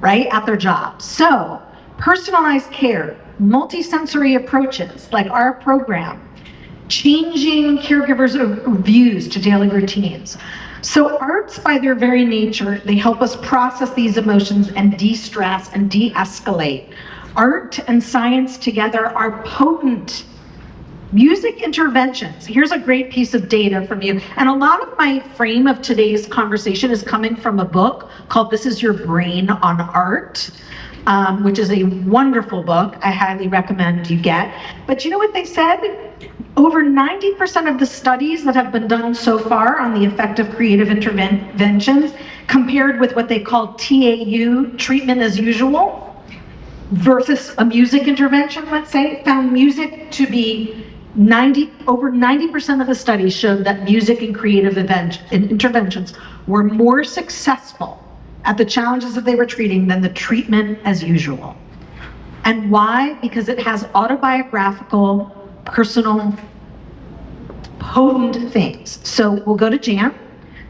right, at their job. So, personalized care, multisensory approaches like our program, changing caregivers' views to daily routines. So arts, by their very nature, they help us process these emotions and de-stress and de-escalate. Art and science together are potent. Music interventions. Here's a great piece of data from you. And a lot of my frame of today's conversation is coming from a book called This Is Your Brain on Art, which is a wonderful book I highly recommend you get. But you know what they said? Over 90% of the studies that have been done so far on the effect of creative interventions, compared with what they call TAU, treatment as usual, versus a music intervention, let's say, found music to be over 90% of the studies showed that music and creative interventions were more successful at the challenges that they were treating than the treatment as usual. And why? Because it has autobiographical, personal, potent things. So we'll go to Jan,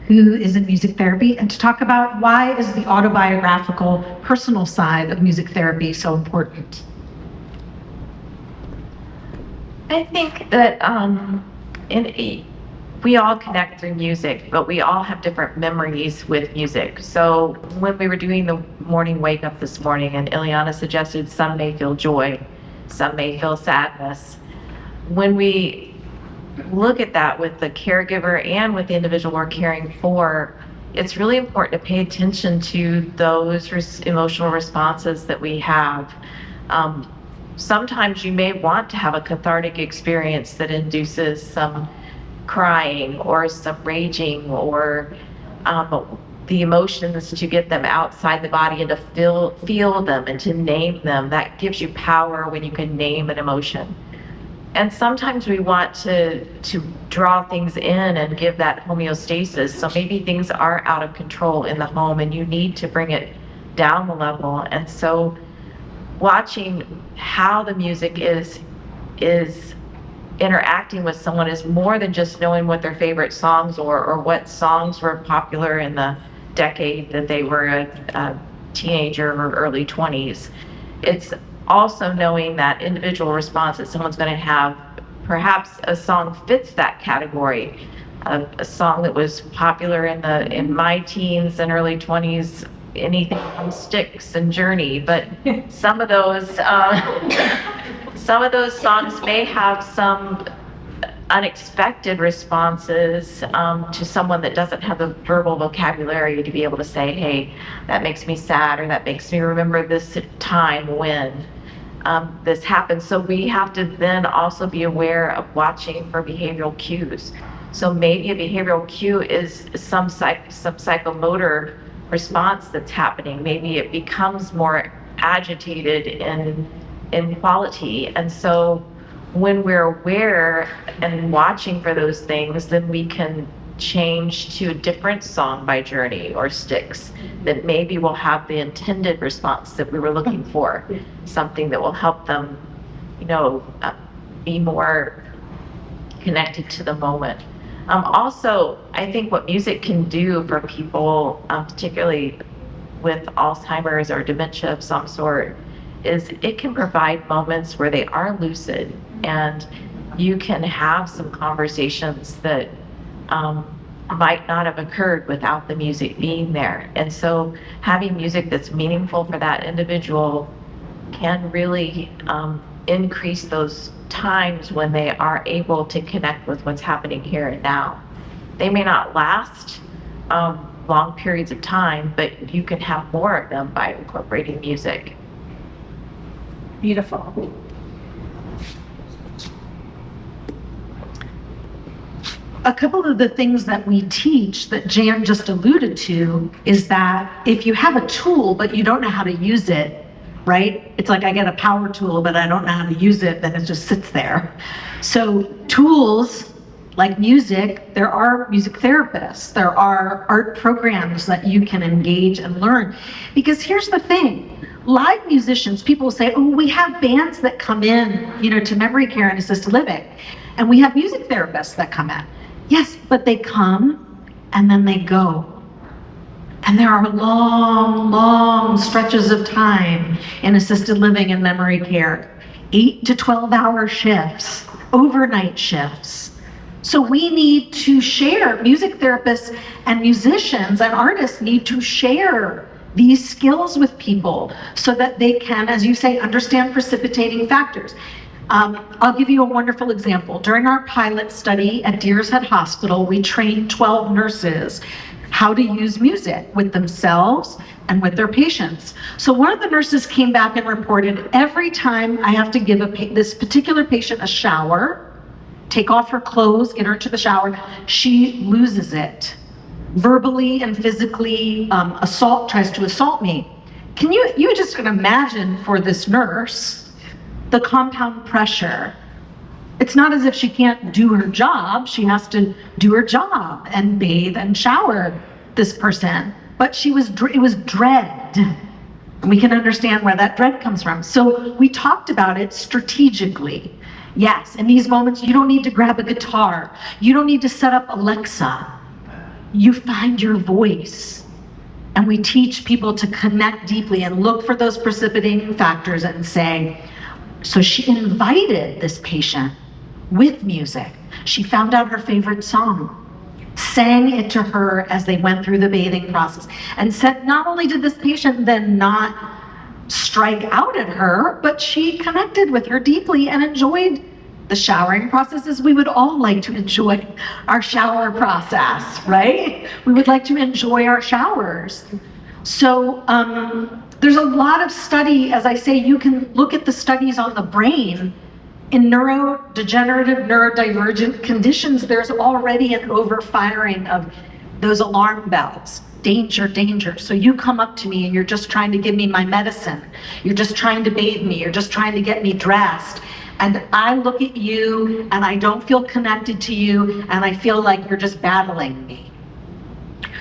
who is in music therapy, and to talk about why is the autobiographical, personal side of music therapy so important. I think that we all connect through music, but we all have different memories with music. So when we were doing the morning wake up this morning, and Ilyana suggested some may feel joy, some may feel sadness. When we look at that with the caregiver and with the individual we're caring for, it's really important to pay attention to those emotional responses that we have. Sometimes you may want to have a cathartic experience that induces some crying or some raging or the emotions, to get them outside the body and to feel them and to name them. That gives you power when you can name an emotion. And sometimes we want to draw things in and give that homeostasis. So maybe things are out of control in the home and you need to bring it down the level. And so watching how the music is interacting with someone is more than just knowing what their favorite songs or what songs were popular in the decade that they were a teenager or early 20s. It's also knowing that individual response that someone's going to have. Perhaps a song fits that category. A song that was popular in my teens and early 20s, anything from Styx and Journey, but some of those songs may have some unexpected responses to someone that doesn't have the verbal vocabulary to be able to say, hey, that makes me sad, or that makes me remember this time when this happened. So we have to then also be aware of watching for behavioral cues. So maybe a behavioral cue is some psychomotor response that's happening. Maybe it becomes more agitated in quality. And so when we're aware and watching for those things, then we can change to a different song by Journey or Styx that maybe will have the intended response that we were looking for, something that will help them, be more connected to the moment. Also, I think what music can do for people, particularly with Alzheimer's or dementia of some sort, is it can provide moments where they are lucid and you can have some conversations that might not have occurred without the music being there. And so having music that's meaningful for that individual can really increase those times when they are able to connect with what's happening here and now. They may not last long periods of time, but you can have more of them by incorporating music. Beautiful. A couple of the things that we teach that Jan just alluded to is that if you have a tool but you don't know how to use it, right? It's like I get a power tool but I don't know how to use it, then it just sits there. So tools like music, there are music therapists, there are art programs that you can engage and learn. Because here's the thing, live musicians, people say, oh, we have bands that come in, to memory care and assisted living, and we have music therapists that come in. Yes, but they come and then they go. And there are long, long stretches of time in assisted living and memory care, 8 to 12-hour shifts, overnight shifts. So we need to share, music therapists and musicians and artists need to share these skills with people so that they can, as you say, understand precipitating factors. I'll give you a wonderful example. During our pilot study at Deer's Head Hospital, we trained 12 nurses how to use music with themselves and with their patients. So one of the nurses came back and reported, every time I have to give this particular patient a shower, take off her clothes, get her to the shower, she loses it. Verbally and physically tries to assault me. Can you just imagine for this nurse, the compound pressure. It's not as if she can't do her job. She has to do her job and bathe and shower this person. But it was dread. And we can understand where that dread comes from. So we talked about it strategically. Yes, in these moments, you don't need to grab a guitar. You don't need to set up Alexa. You find your voice. And we teach people to connect deeply and look for those precipitating factors and say, so she invited this patient with music. She found out her favorite song, sang it to her as they went through the bathing process, and said not only did this patient then not strike out at her, but she connected with her deeply and enjoyed the showering process as we would all like to enjoy our shower process, right? We would like to enjoy our showers. So there's a lot of study, as I say, you can look at the studies on the brain. In neurodegenerative, neurodivergent conditions, there's already an overfiring of those alarm bells. Danger, danger. So you come up to me and you're just trying to give me my medicine. You're just trying to bathe me. You're just trying to get me dressed. And I look at you and I don't feel connected to you and I feel like you're just battling me.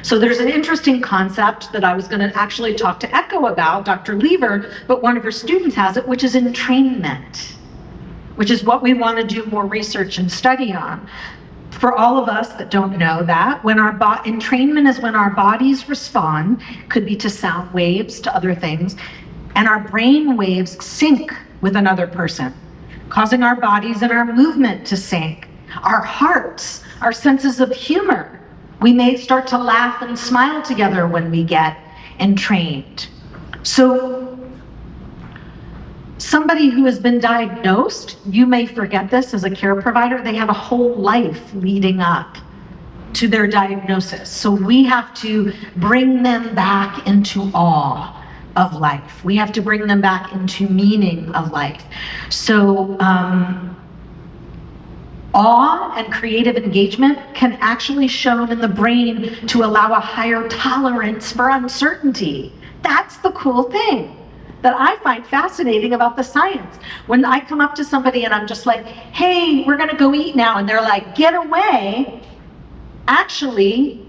So there's an interesting concept that I was going to actually talk to Echo about, Dr. Lever, but one of her students has it, which is entrainment, which is what we want to do more research and study on. For all of us that don't know that, when our entrainment is when our bodies respond, could be to sound waves, to other things, and our brain waves sync with another person, causing our bodies and our movement to sync. Our hearts, our senses of humor. We may start to laugh and smile together when we get entrained. So somebody who has been diagnosed, you may forget this as a care provider, they have a whole life leading up to their diagnosis. So we have to bring them back into awe of life. We have to bring them back into meaning of life. So awe and creative engagement can actually shown in the brain to allow a higher tolerance for uncertainty. That's the cool thing that I find fascinating about the science. When I come up to somebody and I'm just like, hey, we're gonna go eat now, and they're like, get away. Actually,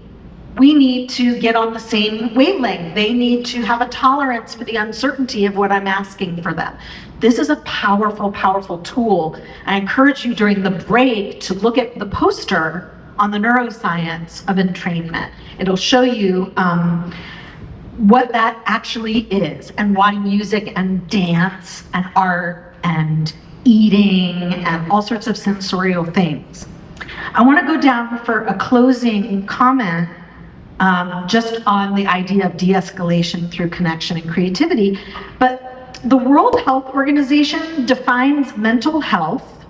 we need to get on the same wavelength. They need to have a tolerance for the uncertainty of what I'm asking for them. This is a powerful, powerful tool. I encourage you during the break to look at the poster on the neuroscience of entrainment. It'll show you what that actually is and why music and dance and art and eating and all sorts of sensorial things. I want to go down for a closing comment just on the idea of de-escalation through connection and creativity. But the World Health Organization defines mental health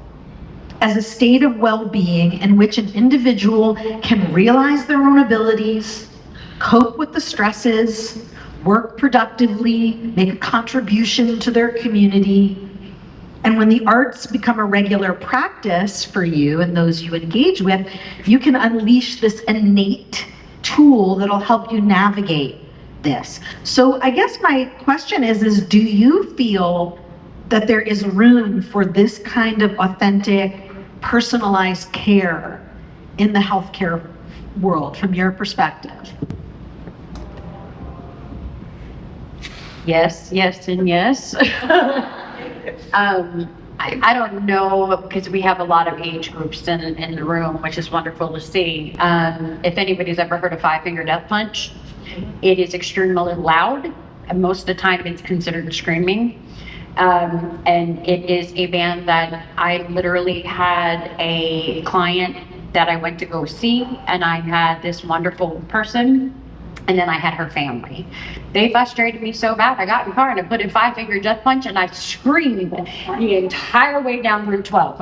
as a state of well-being in which an individual can realize their own abilities, cope with the stresses, work productively, make a contribution to their community. And when the arts become a regular practice for you and those you engage with, you can unleash this innate tool that'll help you navigate this. So I guess my question is do you feel that there is room for this kind of authentic, personalized care in the healthcare world from your perspective? Yes, yes, and yes. I don't know, because we have a lot of age groups in the room, which is wonderful to see. If anybody's ever heard of Five-Finger Death Punch, it is extremely loud, and most of the time it's considered screaming. And it is a band that I literally had a client that I went to go see, and I had this wonderful person, and then I had her family. They frustrated me so bad, I got in the car and I put in Five-Finger Death Punch and I screamed the entire way down Route 12.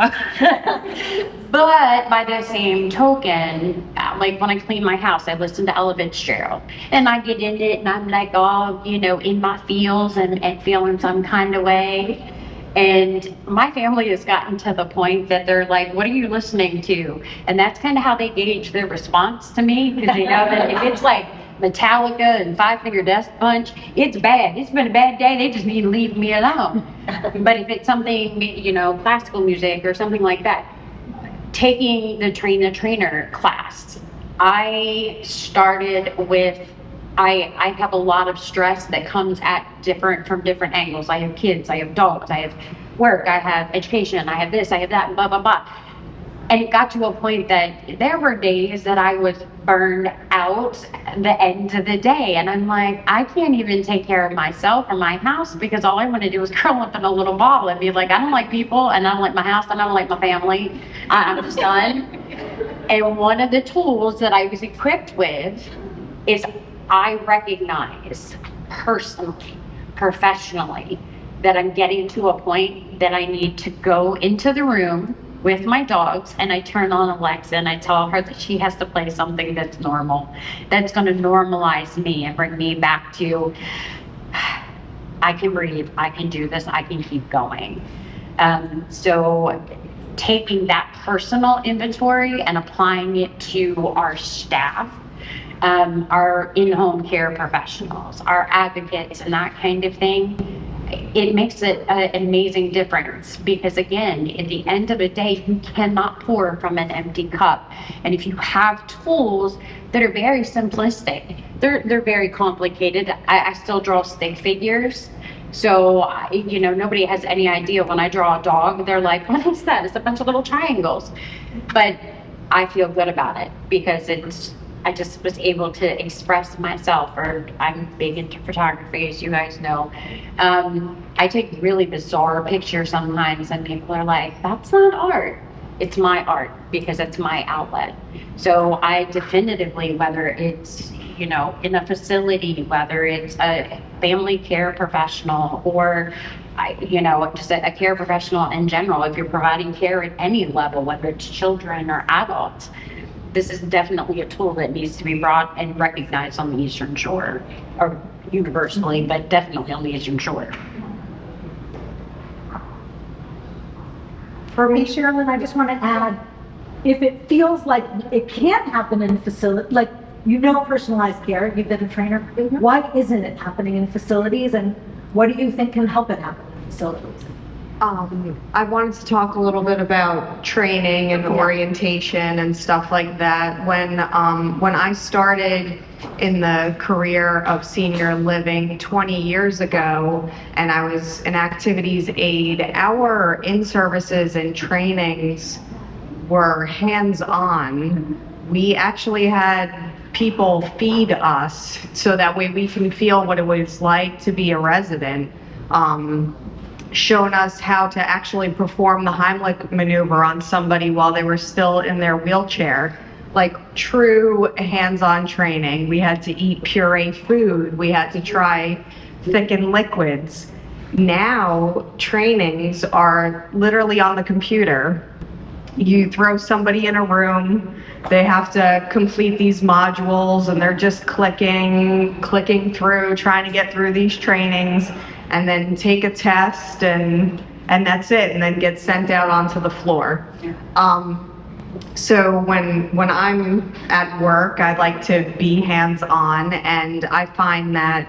But by the same token, like when I clean my house, I listen to Ella Fitzgerald. And I get in it and I'm like all, you know, in my feels and feeling some kind of way. And my family has gotten to the point that they're like, what are you listening to? And that's kind of how they gauge their response to me. Because they know that if it's like Metallica and Five-Finger Death Punch, it's bad. It's been a bad day. They just need to leave me alone. But if it's something, you know, classical music or something like that, taking the Train the Trainer class, I started with, I have a lot of stress that comes from different angles. I have kids, I have dogs, I have work, I have education, I have this, I have that, blah, blah, blah. And it got to a point that there were days that I was burned out the end of the day. And I'm like, I can't even take care of myself or my house because all I want to do is curl up in a little ball and be like, I don't like people and I don't like my house and I don't like my family. I'm just done. And one of the tools that I was equipped with is I recognize personally, professionally, that I'm getting to a point that I need to go into the room with my dogs and I turn on Alexa and I tell her that she has to play something that's normal, that's going to normalize me and bring me back to, I can breathe, I can do this, I can keep going. So taking that personal inventory and applying it to our staff, our in-home care professionals, our advocates and that kind of thing, it makes it an amazing difference because again, at the end of the day, you cannot pour from an empty cup. And if you have tools that are very simplistic, they're very complicated. I still draw stick figures. So, you know, nobody has any idea when I draw a dog, they're like, what is that? It's a bunch of little triangles. But I feel good about it because I just was able to express myself, or I'm big into photography, as you guys know. I take really bizarre pictures sometimes and people are like, that's not art. It's my art because it's my outlet. So I definitively, whether it's, you know, in a facility, whether it's a family care professional or, you know, just a care professional in general, if you're providing care at any level, whether it's children or adults, this is definitely a tool that needs to be brought and recognized on the Eastern Shore, or universally, but definitely on the Eastern Shore. For me, Cherilynn, I just want to add, if it feels like it can't happen in facility, like, you know, personalized care, you've been a trainer, why isn't it happening in facilities, and what do you think can help it happen in facilities? I wanted to talk a little bit about training and orientation and stuff like that. When I started in the career of senior living 20 years ago, and I was an activities aide, our in-services and trainings were hands-on. We actually had people feed us so that way we can feel what it was like to be a resident. Shown us how to actually perform the Heimlich maneuver on somebody while they were still in their wheelchair. Like true hands-on training. We had to eat puree food. We had to try thickened liquids. Now trainings are literally on the computer. You throw somebody in a room, they have to complete these modules and they're just clicking through, trying to get through these trainings, and then take a test and that's it, and then get sent out onto the floor. So when I'm at work, I like to be hands-on, and I find that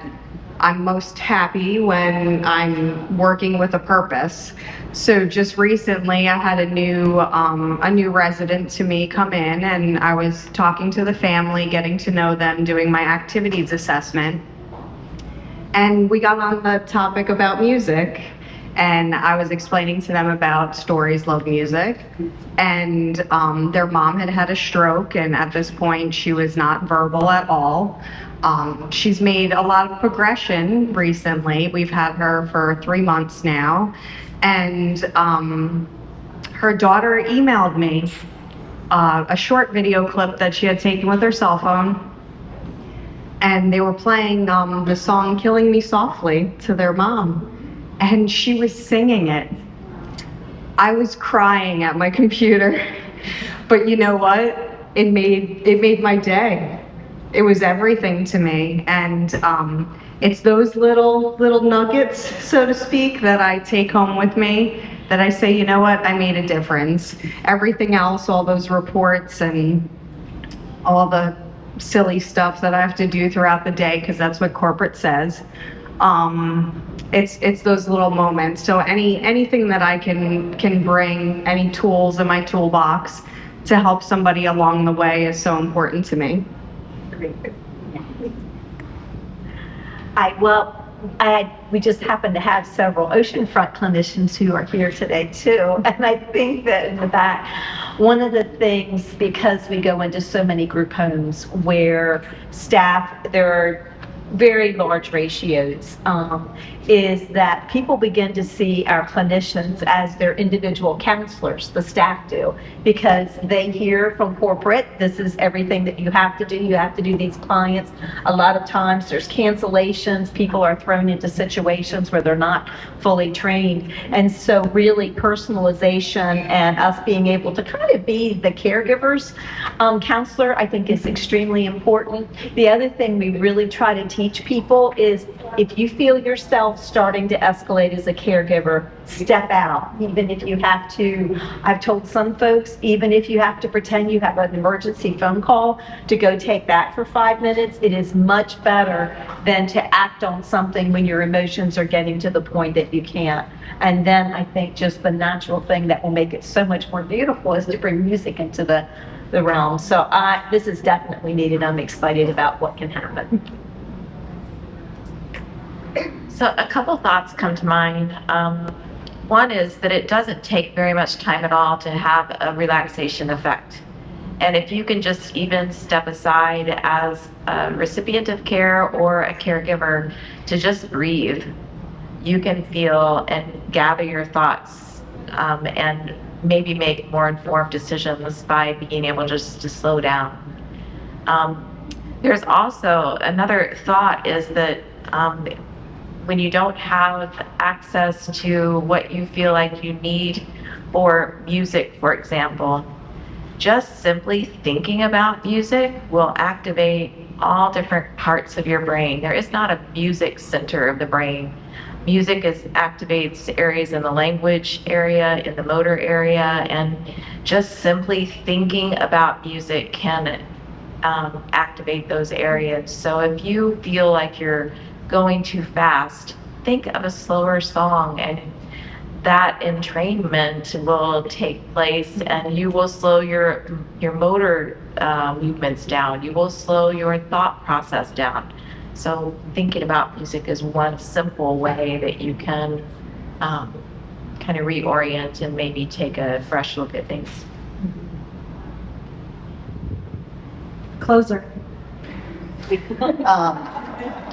I'm most happy when I'm working with a purpose. So just recently I had a new resident to me come in, and I was talking to the family, getting to know them, doing my activities assessment. And we got on the topic about music, and I was explaining to them about Stories Love Music, and their mom had had a stroke, and at this point she was not verbal at all. She's made a lot of progression recently. We've had her for 3 months now, and her daughter emailed me a short video clip that she had taken with her cell phone, and they were playing the song Killing Me Softly to their mom, and she was singing it. I was crying at my computer, but you know what? It made my day. It was everything to me, and it's those little nuggets, so to speak, that I take home with me, that I say, you know what, I made a difference. Everything else, all those reports and all the silly stuff that I have to do throughout the day, because that's what corporate says, it's those little moments. So anything that I can bring, any tools in my toolbox to help somebody along the way is so important to me. Well, we just happen to have several oceanfront clinicians who are here today too. And I think that in the back, one of the things, because we go into so many group homes where staff, there are very large ratios, is that people begin to see our clinicians as their individual counselors, the staff do, because they hear from corporate, this is everything that you have to do these clients. A lot of times there's cancellations, people are thrown into situations where they're not fully trained. And so really personalization and us being able to kind of be the caregiver's counselor, I think is extremely important. The other thing we really try to teach people is if you feel yourself starting to escalate as a caregiver, step out. Even if you have to, I've told some folks, even if you have to pretend you have an emergency phone call to go take that for 5 minutes, it is much better than to act on something when your emotions are getting to the point that you can't. And then I think just the natural thing that will make it so much more beautiful is to bring music into the realm. So this is definitely needed. I'm excited about what can happen. So a couple thoughts come to mind. One is that it doesn't take very much time at all to have a relaxation effect. And if you can just even step aside as a recipient of care or a caregiver to just breathe, you can feel and gather your thoughts and maybe make more informed decisions by being able just to slow down. There's also another thought is that when you don't have access to what you feel like you need for music, for example, just simply thinking about music will activate all different parts of your brain. There is not a music center of the brain. Music activates areas in the language area, in the motor area, and just simply thinking about music can activate those areas. So if you feel like you're going too fast, think of a slower song, and that entrainment will take place, and you will slow your motor movements down. You will slow your thought process down. So thinking about music is one simple way that you can kind of reorient and maybe take a fresh look at things. Closer.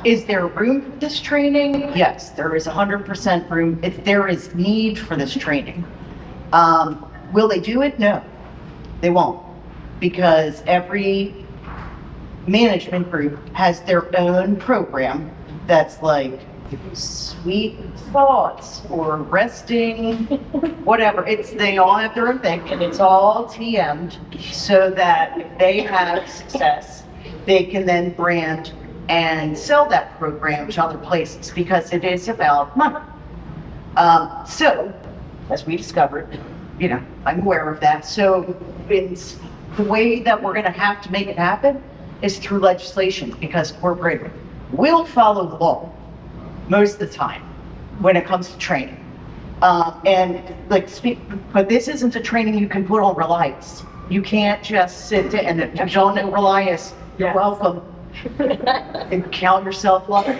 Is there room for this training? Yes, there is 100% room. If there is need for this training. Will they do it? No, they won't. Because every management group has their own program that's like sweet thoughts or resting, whatever. They all have their own thing, and it's all TM'd so that if they have success, they can then brand and sell that program to other places because it is about money. So, as we discovered, I'm aware of that. So, it's the way that we're going to have to make it happen is through legislation, because corporate will follow the law most of the time when it comes to training. But this isn't a training you can put on Reliance. You can't just sit there, and if you don't know Reliance, you're welcome. And count yourself lucky.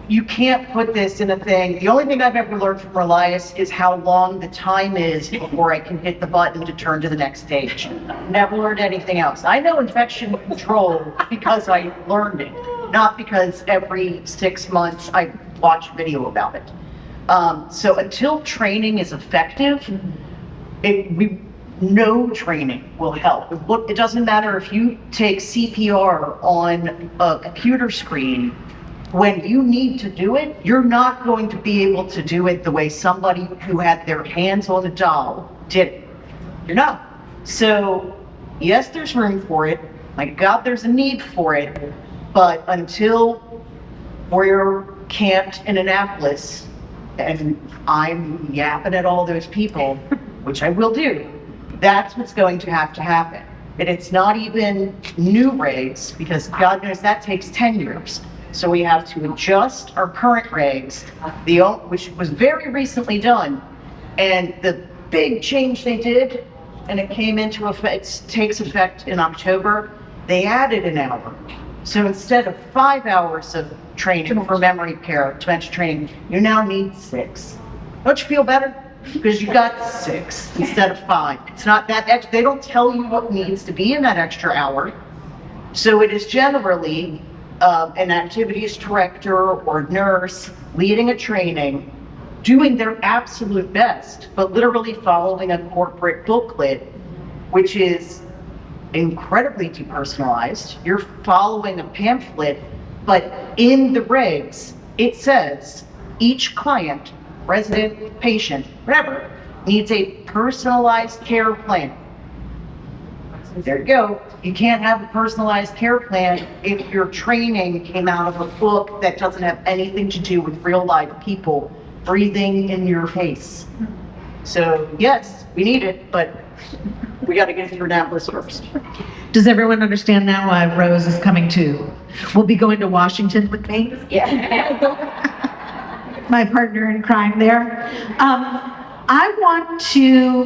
You can't put this in a thing. The only thing I've ever learned from Reliance is how long the time is before I can hit the button to turn to the next stage. Never learned anything else. I know infection control because I learned it, not because every 6 months I watch a video about it. So until training is effective, no training will help. It doesn't matter if you take CPR on a computer screen. When you need to do it, you're not going to be able to do it the way somebody who had their hands on the doll did it. You're not. So, yes, there's room for it. My God, there's a need for it. But until we're camped in Annapolis, and I'm yapping at all those people, which I will do, that's what's going to happen. And it's not even new regs, because God knows that takes 10 years. So we have to adjust our current regs, which was very recently done. And the big change they did, and it came into effect, takes effect in October, they added an hour. So instead of 5 hours of training for memory care, dementia training, you now need 6. Don't you feel better? Because you got 6 instead of 5. It's not that they don't tell you what needs to be in that extra hour. So it is generally an activities director or nurse leading a training, doing their absolute best, but literally following a corporate booklet, which is incredibly depersonalized. You're following a pamphlet, but in the regs, it says each client, resident, patient, whatever, needs a personalized care plan. There you go. You can't have a personalized care plan if your training came out of a book that doesn't have anything to do with real life people breathing in your face. So yes, we need it, but we got to get through Annapolis first. Does everyone understand now why Rose is coming too? We'll be going to Washington with me. Yeah. My partner in crime there. I want to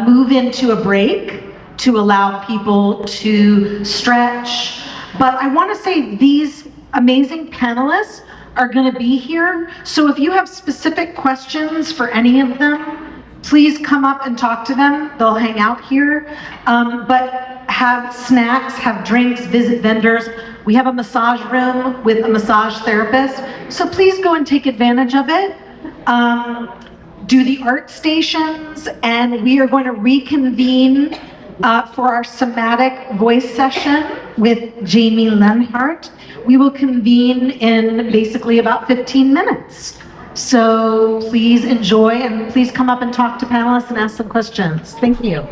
move into a break to allow people to stretch, but I want to say these amazing panelists are going to be here. So if you have specific questions for any of them, please come up and talk to them. They'll hang out here, but have snacks, have drinks, visit vendors. We have a massage room with a massage therapist, so please go and take advantage of it. Do the art stations, and we are going to reconvene for our somatic voice session with Jamie Lenhart. We will convene in basically about 15 minutes. So please enjoy, and please come up and talk to panelists and ask some questions. Thank you.